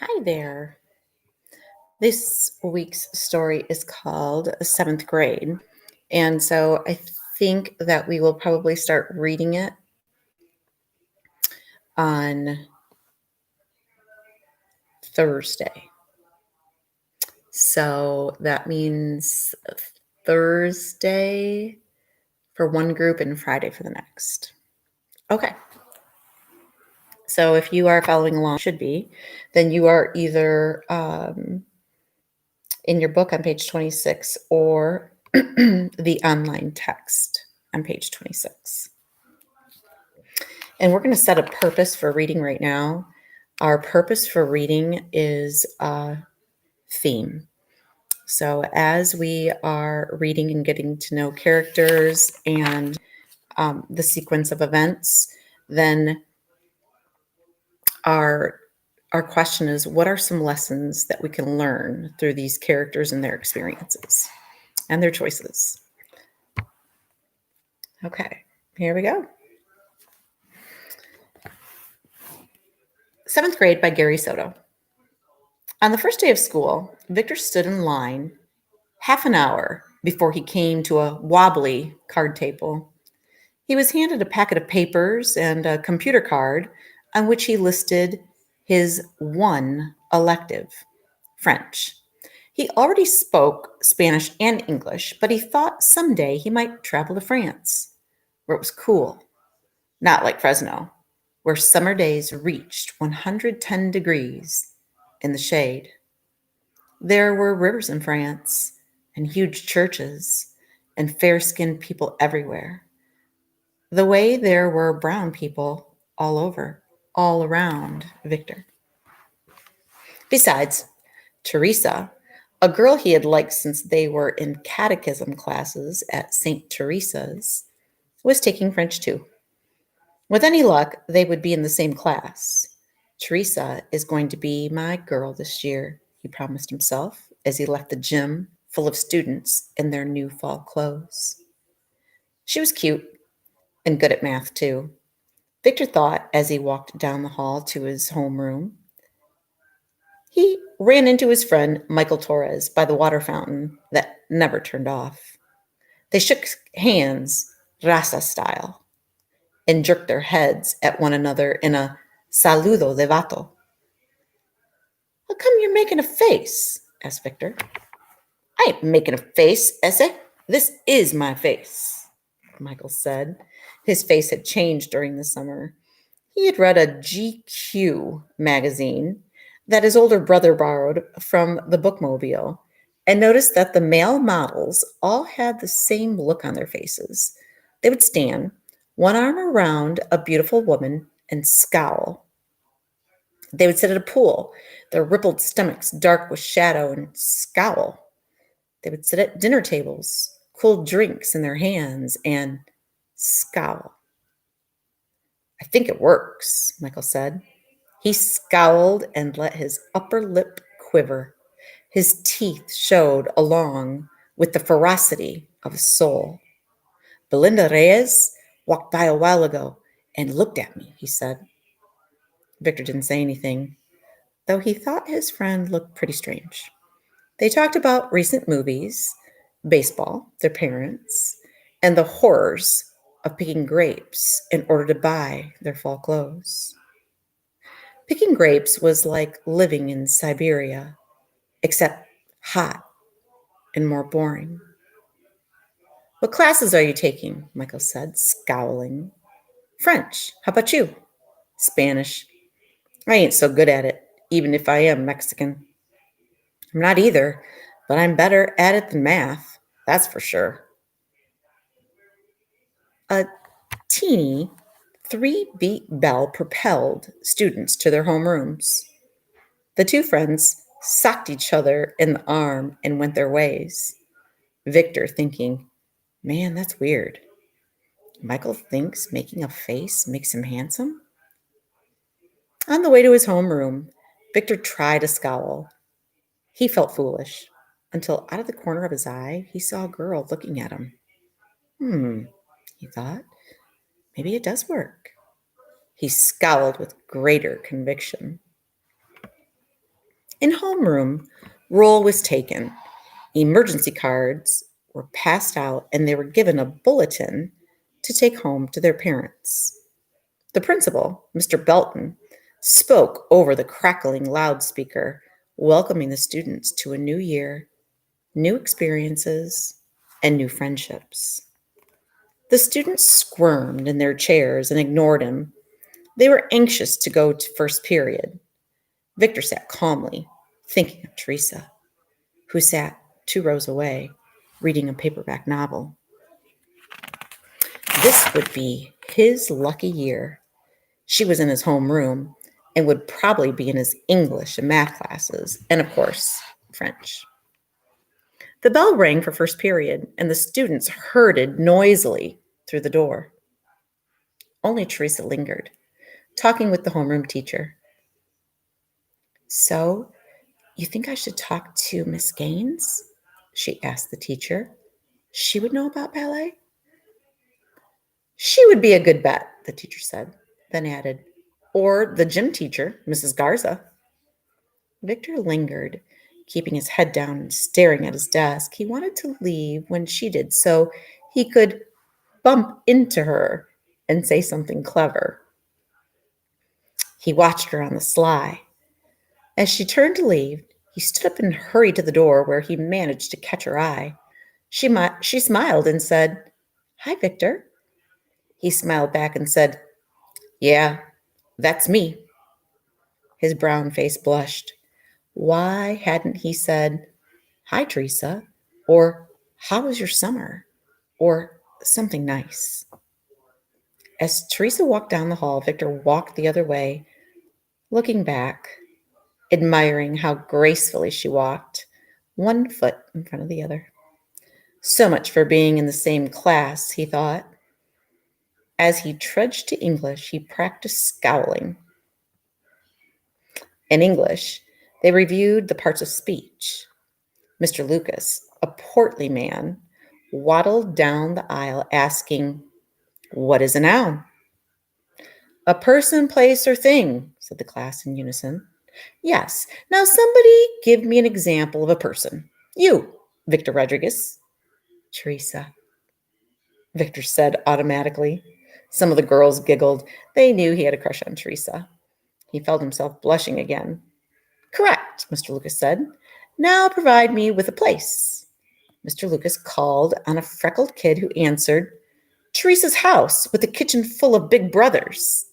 Hi there. This week's story is called Seventh Grade. And so I think that we will probably start reading it on Thursday. So that means Thursday for one group and Friday for the next. Okay. So if you are following along, should be, then you are either in your book on page 26 or the online text on page 26. And we're going to set a purpose for reading right now. Our purpose for reading is a theme. So as we are reading and getting to know characters and the sequence of events, then our question is, what are some lessons that we can learn through these characters and their experiences and their choices? Okay, here we go. Seventh Grade by Gary Soto. On the first day of school, Victor stood in line half an hour before he came to a wobbly card table. He was handed a packet of papers and a computer card on which he listed his one elective, French. He already spoke Spanish and English, but he thought someday he might travel to France, where it was cool, not like Fresno, where summer days reached 110 degrees in the shade. There were rivers in France, and huge churches, and fair skinned people everywhere. The way there were brown people all over, all around Victor. Besides, Teresa, a girl he had liked since they were in catechism classes at St. Teresa's, was taking French too. With any luck, they would be in the same class. Teresa is going to be my girl this year, he promised himself as he left the gym full of students in their new fall clothes. She was cute and good at math, too. Victor thought as he walked down the hall to his homeroom. He ran into his friend Michael Torres by the water fountain that never turned off. They shook hands, raza style, and jerked their heads at one another in a saludo de vato. How come you're making a face? Asked Victor. I ain't making a face, ese. This is my face, Michael said. His face had changed during the summer. He had read a GQ magazine that his older brother borrowed from the bookmobile and noticed that the male models all had the same look on their faces. They would stand, one arm around a beautiful woman, and scowl. They would sit at a pool, their rippled stomachs dark with shadow, and scowl. They would sit at dinner tables, cold drinks in their hands, and scowl. I think it works, Michael said. He scowled and let his upper lip quiver. His teeth showed along with the ferocity of a soul. Belinda Reyes walked by a while ago and looked at me, he said. Victor didn't say anything, though he thought his friend looked pretty strange. They talked about recent movies, baseball, their parents, and the horrors of picking grapes in order to buy their fall clothes. Picking grapes was like living in Siberia, except hot and more boring. What classes are you taking? Michael said, scowling. French. How about you? Spanish. I ain't so good at it, even if I am Mexican. I'm not either, but I'm better at it than math, that's for sure. A teeny 3-beat bell propelled students to their homerooms. The two friends socked each other in the arm and went their ways. Victor thinking, man, that's weird. Michael thinks making a face makes him handsome? On the way to his homeroom, Victor tried a scowl. He felt foolish until out of the corner of his eye, he saw a girl looking at him. He thought, maybe it does work. He scowled with greater conviction. In homeroom, roll was taken, emergency cards were passed out, and they were given a bulletin to take home to their parents. The principal, Mr. Belton, spoke over the crackling loudspeaker, welcoming the students to a new year, new experiences, and new friendships. The students squirmed in their chairs and ignored him. They were anxious to go to first period. Victor sat calmly, thinking of Teresa, who sat 2 rows away, reading a paperback novel. This would be his lucky year. She was in his homeroom and would probably be in his English and math classes, and of course, French. The bell rang for first period, and the students herded noisily through the door. Only Teresa lingered, talking with the homeroom teacher. So, you think I should talk to Miss Gaines? She asked the teacher. She would know about ballet? She would be a good bet, the teacher said, then added, or the gym teacher, Mrs. Garza. Victor lingered, keeping his head down and staring at his desk. He wanted to leave when she did so he could bump into her and say something clever. He watched her on the sly. As she turned to leave, he stood up and hurried to the door where he managed to catch her eye. She smiled and said, "Hi, Victor." He smiled back and said, "Yeah, that's me." His brown face blushed. Why hadn't he said, "Hi, Teresa," or "How was your summer?" or something nice? As Teresa walked down the hall, Victor walked the other way, looking back, admiring how gracefully she walked, one foot in front of the other. So much for being in the same class, he thought. As he trudged to English, he practiced scowling. In English, they reviewed the parts of speech. Mr. Lucas, a portly man, waddled down the aisle asking, "What is a noun?" "A person, place, or thing," said the class in unison. "Yes. Now somebody give me an example of a person. You, Victor Rodriguez." "Teresa," Victor said automatically. Some of the girls giggled. They knew he had a crush on Teresa. He felt himself blushing again. "Correct," Mr. Lucas said. "Now provide me with a place." Mr. Lucas called on a freckled kid who answered, "Teresa's house with a kitchen full of big brothers."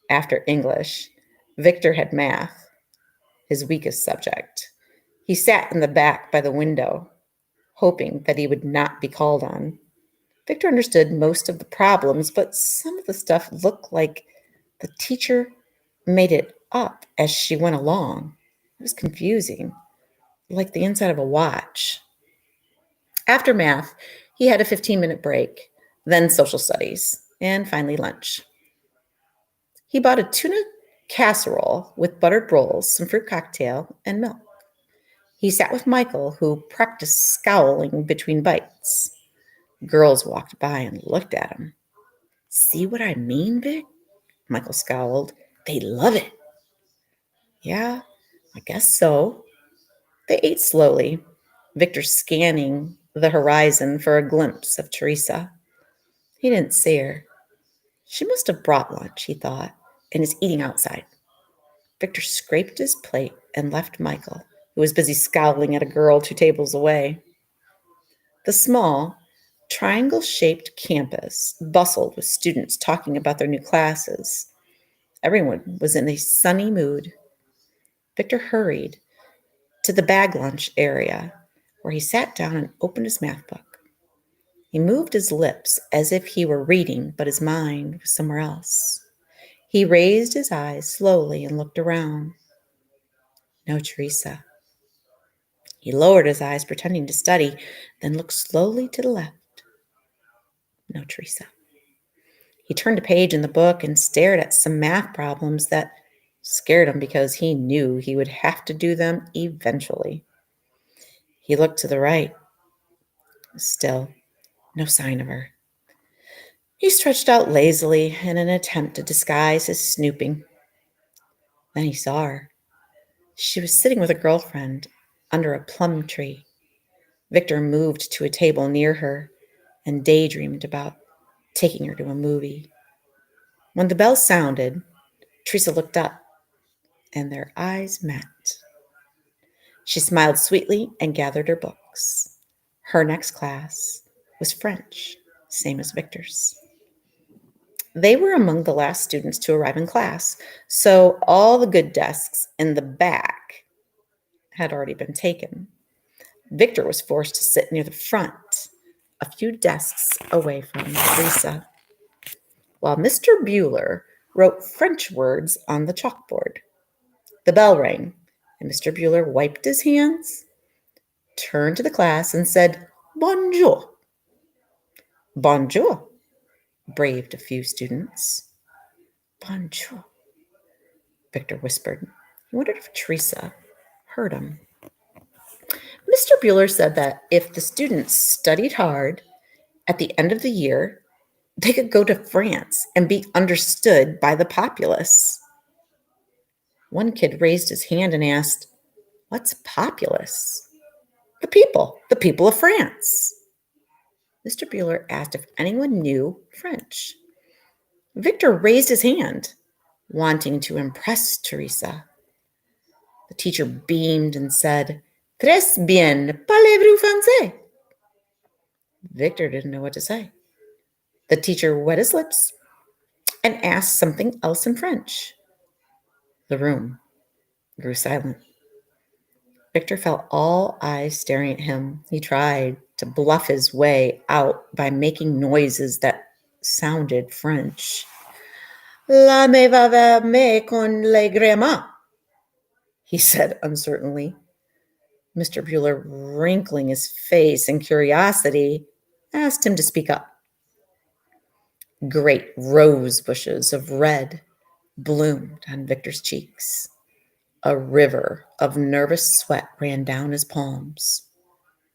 After English, Victor had math, his weakest subject. He sat in the back by the window, hoping that he would not be called on. Victor understood most of the problems, but some of the stuff looked like the teacher made it up as she went along. It was confusing, like the inside of a watch. After math, he had a 15-minute break, then social studies, and finally lunch. He bought a tuna casserole with buttered rolls, some fruit cocktail, and milk. He sat with Michael, who practiced scowling between bites. Girls walked by and looked at him. "See what I mean, Vic?" Michael scowled. "They love it." "Yeah, I guess so." They ate slowly, Victor scanning the horizon for a glimpse of Teresa. He didn't see her. She must have brought lunch, he thought, and is eating outside. Victor scraped his plate and left Michael, who was busy scowling at a girl 2 tables away. The small, triangle-shaped campus bustled with students talking about their new classes. Everyone was in a sunny mood. Victor hurried to the bag lunch area, where he sat down and opened his math book. He moved his lips as if he were reading, but his mind was somewhere else. He raised his eyes slowly and looked around. No Teresa. He lowered his eyes, pretending to study, then looked slowly to the left. No Teresa. He turned a page in the book and stared at some math problems that scared him because he knew he would have to do them eventually. He looked to the right. Still, no sign of her. He stretched out lazily in an attempt to disguise his snooping. Then he saw her. She was sitting with a girlfriend under a plum tree. Victor moved to a table near her and daydreamed about taking her to a movie. When the bell sounded, Teresa looked up and their eyes met. She smiled sweetly and gathered her books. Her next class was French, same as Victor's. They were among the last students to arrive in class, so all the good desks in the back had already been taken. Victor was forced to sit near the front, a few desks away from Teresa, while Mr. Bueller wrote French words on the chalkboard. The bell rang, and Mr. Bueller wiped his hands, turned to the class, and said, Bonjour. Bonjour, braved a few students. Bonjour, Victor whispered. He wondered if Teresa heard him. Mr. Bueller said that if the students studied hard, at the end of the year, they could go to France and be understood by the populace. One kid raised his hand and asked, What's populace? The people of France. Mr. Bueller asked if anyone knew French. Victor raised his hand, wanting to impress Teresa. The teacher beamed and said, Très bien, parlez-vous français? Victor didn't know what to say. The teacher wet his lips and asked something else in French. The room grew silent. Victor felt all eyes staring at him. He tried to bluff his way out by making noises that sounded French. La me va me con le grama, he said uncertainly. Mr. Bueller, wrinkling his face in curiosity, asked him to speak up. Great rose bushes of red bloomed on Victor's cheeks. A river of nervous sweat ran down his palms.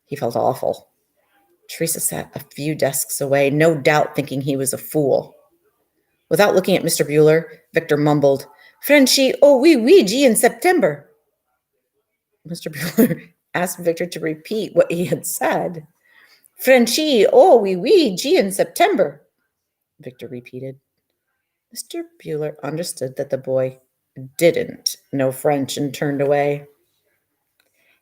He felt awful. Teresa sat a few desks away, no doubt thinking he was a fool. Without looking at Mr. Bueller, Victor mumbled, Frenchy, oh oui, oui, G in September. Mr. Bueller asked Victor to repeat what he had said. Frenchy, oh oui, oui, G in September, Victor repeated. Mr. Bueller understood that the boy didn't know French and turned away.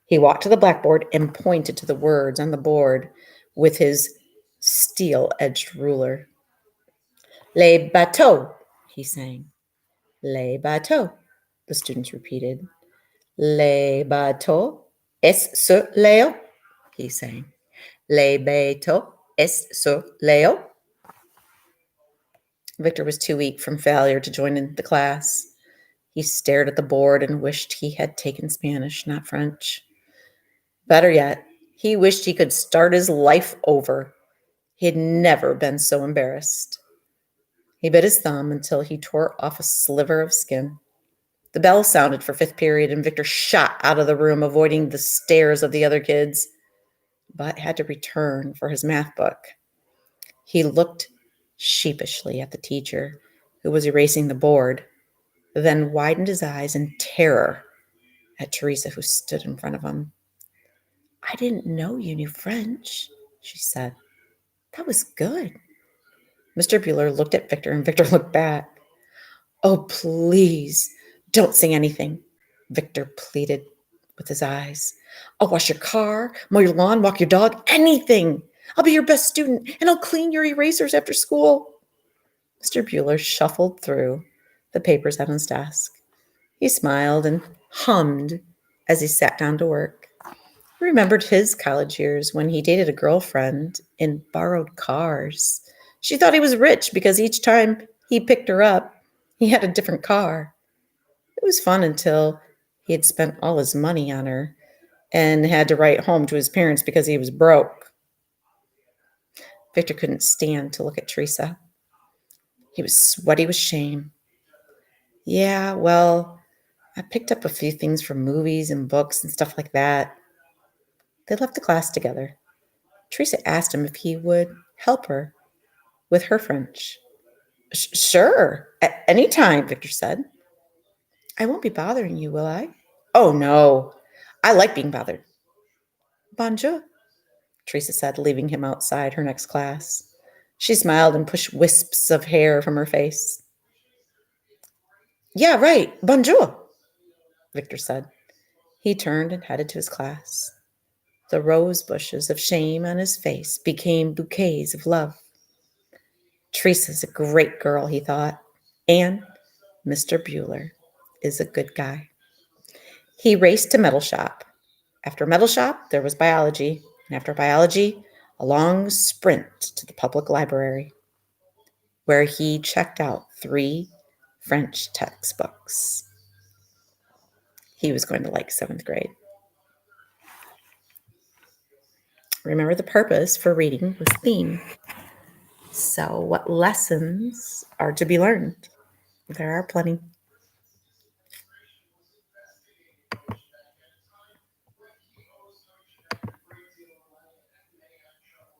He walked to the blackboard and pointed to the words on the board with his steel-edged ruler. Les bateaux, he sang. Les bateaux, the students repeated. Les bateaux est sur l'eau, he sang. Les bateaux est sur l'eau. Victor was too weak from failure to join in the class. He stared at the board and wished he had taken Spanish, not French. Better yet, he wished he could start his life over. He had never been so embarrassed. He bit his thumb until he tore off a sliver of skin. The bell sounded for fifth period, and Victor shot out of the room, avoiding the stares of the other kids, but had to return for his math book. He looked sheepishly at the teacher, who was erasing the board, then widened his eyes in terror at Teresa, who stood in front of him. I didn't know you knew French, she said. That was good. Mr. Bueller looked at Victor, and Victor looked back. Oh, please, don't say anything, Victor pleaded with his eyes. I'll wash your car, mow your lawn, walk your dog, anything. I'll be your best student, and I'll clean your erasers after school. Mr. Bueller shuffled through the papers on his desk. He smiled and hummed as he sat down to work. He remembered his college years when he dated a girlfriend in borrowed cars. She thought he was rich because each time he picked her up, he had a different car. It was fun until he had spent all his money on her and had to write home to his parents because he was broke. Victor couldn't stand to look at Teresa. He was sweaty with shame. Yeah, well, I picked up a few things from movies and books and stuff like that. They left the class together. Teresa asked him if he would help her with her French. Sure, at any time, Victor said. I won't be bothering you, will I? Oh, no. I like being bothered. Bonjour, Teresa said, leaving him outside her next class. She smiled and pushed wisps of hair from her face. Yeah, right. Bonjour, Victor said. He turned and headed to his class. The rose bushes of shame on his face became bouquets of love. Teresa's a great girl, he thought, and Mr. Bueller is a good guy. He raced to metal shop. After metal shop, there was biology, and after biology, a long sprint to the public library, where he checked out 3 French textbooks. He was going to like 7th grade. Remember, the purpose for reading was theme. So, what lessons are to be learned? There are plenty.